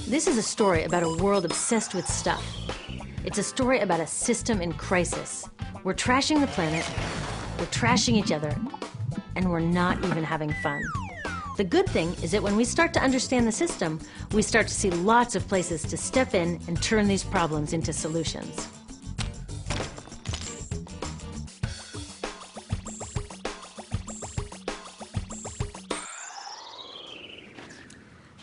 This is a story about a world obsessed with stuff. It's a story about a system in crisis. We're trashing the planet, we're trashing each other, and we're not even having fun. The good thing is that when we start to understand the system, we start to see lots of places to step in and turn these problems into solutions.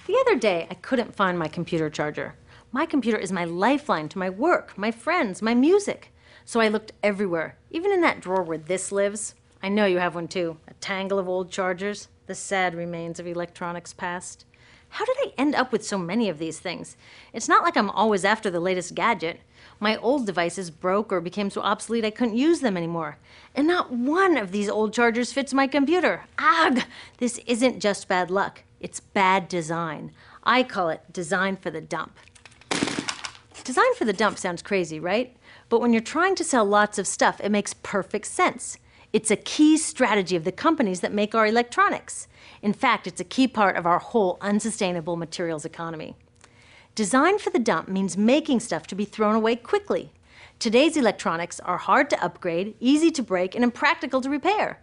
The other day, I couldn't find my computer charger. My computer is my lifeline to my work, my friends, my music. So I looked everywhere, even in that drawer where this lives. I know you have one too, a tangle of old chargers, the sad remains of electronics past. How did I end up with so many of these things? It's not like I'm always after the latest gadget. My old devices broke or became so obsolete I couldn't use them anymore. And not one of these old chargers fits my computer. Ugh! This isn't just bad luck. It's bad design. I call it design for the dump. Design for the dump sounds crazy, right? But when you're trying to sell lots of stuff, it makes perfect sense. It's a key strategy of the companies that make our electronics. In fact, it's a key part of our whole unsustainable materials economy. Design for the dump means making stuff to be thrown away quickly. Today's electronics are hard to upgrade, easy to break, and impractical to repair.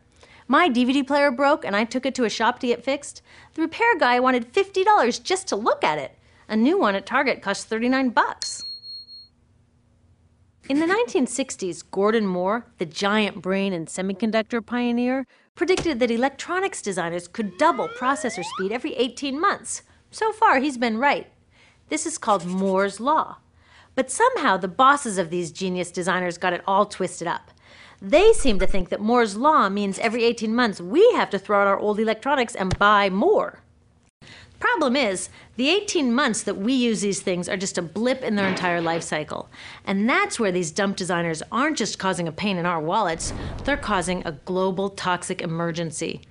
My DVD player broke and I took it to a shop to get fixed. The repair guy wanted $50 just to look at it. A new one at Target cost $39. In the 1960s, Gordon Moore, the giant brain and semiconductor pioneer, predicted that electronics designers could double processor speed every 18 months. So far, he's been right. This is called Moore's Law. But somehow, the bosses of these genius designers got it all twisted up. They seem to think that Moore's Law means every 18 months we have to throw out our old electronics and buy more. Problem is, the 18 months that we use these things are just a blip in their entire life cycle. And that's where these dump designers aren't just causing a pain in our wallets, they're causing a global toxic emergency.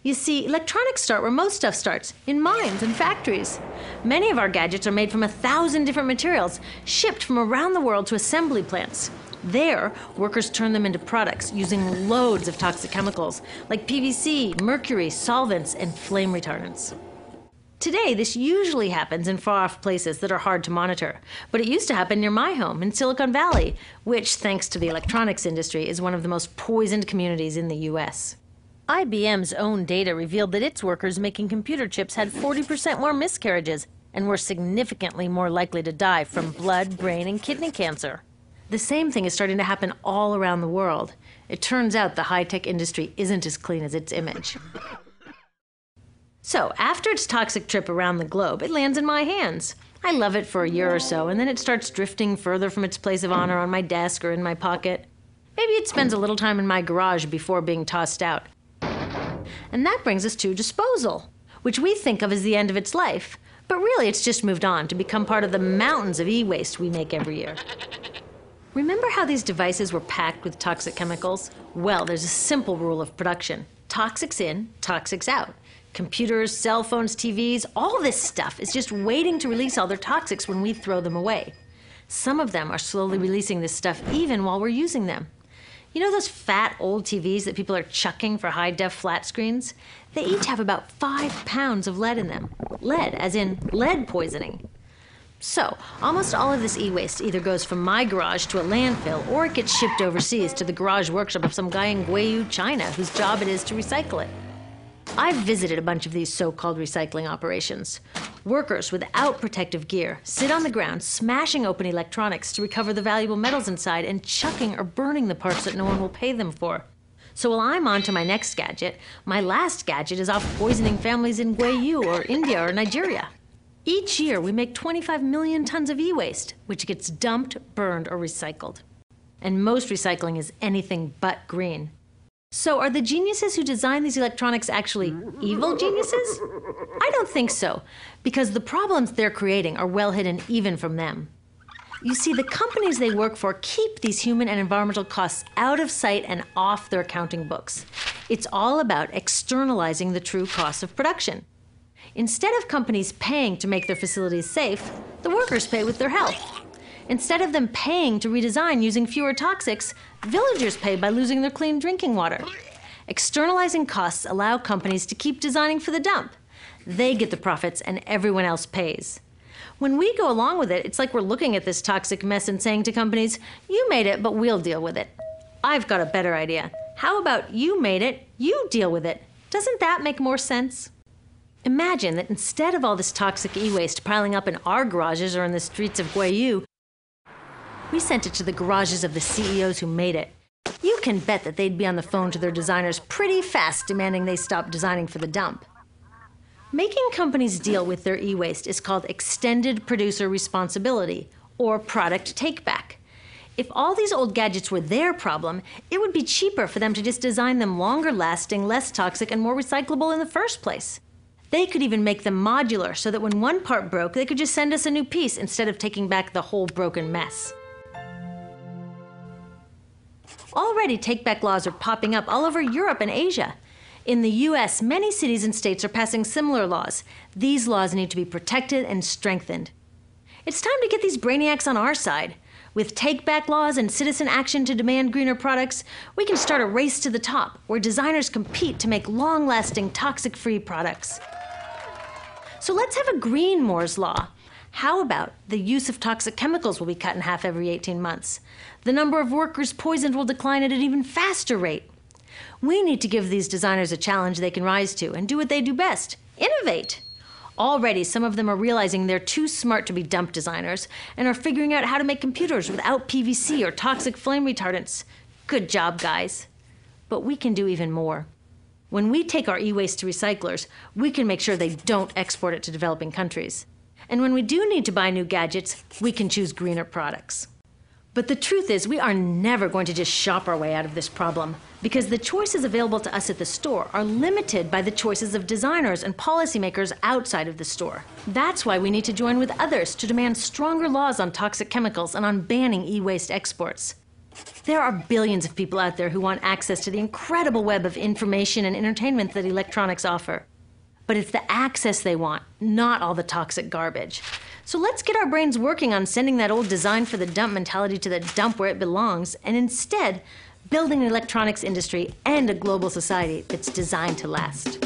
You see, electronics start where most stuff starts, in mines and factories. Many of our gadgets are made from 1,000 different materials, shipped from around the world to assembly plants. There, workers turn them into products using loads of toxic chemicals like PVC, mercury, solvents, and flame retardants. Today, this usually happens in far-off places that are hard to monitor, but it used to happen near my home in Silicon Valley, which, thanks to the electronics industry, is one of the most poisoned communities in the US. IBM's own data revealed that its workers making computer chips had 40% more miscarriages and were significantly more likely to die from blood, brain, and kidney cancer. The same thing is starting to happen all around the world. It turns out the high-tech industry isn't as clean as its image. So, after its toxic trip around the globe, it lands in my hands. I love it for a year or so, and then it starts drifting further from its place of honor on my desk or in my pocket. Maybe it spends a little time in my garage before being tossed out. And that brings us to disposal, which we think of as the end of its life. But really, it's just moved on to become part of the mountains of e-waste we make every year. Remember how these devices were packed with toxic chemicals? Well, there's a simple rule of production. Toxics in, toxics out. Computers, cell phones, TVs, all this stuff is just waiting to release all their toxics when we throw them away. Some of them are slowly releasing this stuff even while we're using them. You know those fat old TVs that people are chucking for high-def flat screens? They each have about 5 pounds of lead in them. Lead, as in lead poisoning. So, almost all of this e-waste either goes from my garage to a landfill, or it gets shipped overseas to the garage workshop of some guy in Guiyu, China, whose job it is to recycle it. I've visited a bunch of these so-called recycling operations. Workers without protective gear sit on the ground smashing open electronics to recover the valuable metals inside and chucking or burning the parts that no one will pay them for. So while I'm on to my next gadget, my last gadget is off poisoning families in Guiyu or India or Nigeria. Each year, we make 25 million tons of e-waste, which gets dumped, burned, or recycled. And most recycling is anything but green. So are the geniuses who design these electronics actually evil geniuses? I don't think so, because the problems they're creating are well hidden even from them. You see, the companies they work for keep these human and environmental costs out of sight and off their accounting books. It's all about externalizing the true costs of production. Instead of companies paying to make their facilities safe, the workers pay with their health. Instead of them paying to redesign using fewer toxics, villagers pay by losing their clean drinking water. Externalizing costs allow companies to keep designing for the dump. They get the profits and everyone else pays. When we go along with it, it's like we're looking at this toxic mess and saying to companies, you made it, but we'll deal with it. I've got a better idea. How about you made it, you deal with it? Doesn't that make more sense? Imagine that instead of all this toxic e-waste piling up in our garages or in the streets of Guayu, we sent it to the garages of the CEOs who made it. You can bet that they'd be on the phone to their designers pretty fast demanding they stop designing for the dump. Making companies deal with their e-waste is called extended producer responsibility, or product take-back. If all these old gadgets were their problem, it would be cheaper for them to just design them longer lasting, less toxic, and more recyclable in the first place. They could even make them modular so that when one part broke, they could just send us a new piece instead of taking back the whole broken mess. Already, take-back laws are popping up all over Europe and Asia. In the US, many cities and states are passing similar laws. These laws need to be protected and strengthened. It's time to get these brainiacs on our side. With take-back laws and citizen action to demand greener products, we can start a race to the top, where designers compete to make long-lasting, toxic-free products. So let's have a green Moore's Law. How about the use of toxic chemicals will be cut in half every 18 months? The number of workers poisoned will decline at an even faster rate. We need to give these designers a challenge they can rise to and do what they do best: innovate. Already, some of them are realizing they're too smart to be dump designers and are figuring out how to make computers without PVC or toxic flame retardants. Good job, guys. But we can do even more. When we take our e-waste to recyclers, we can make sure they don't export it to developing countries. And when we do need to buy new gadgets, we can choose greener products. But the truth is, we are never going to just shop our way out of this problem, because the choices available to us at the store are limited by the choices of designers and policymakers outside of the store. That's why we need to join with others to demand stronger laws on toxic chemicals and on banning e-waste exports. There are billions of people out there who want access to the incredible web of information and entertainment that electronics offer. But it's the access they want, not all the toxic garbage. So let's get our brains working on sending that old design for the dump mentality to the dump where it belongs, and instead building an electronics industry and a global society that's designed to last.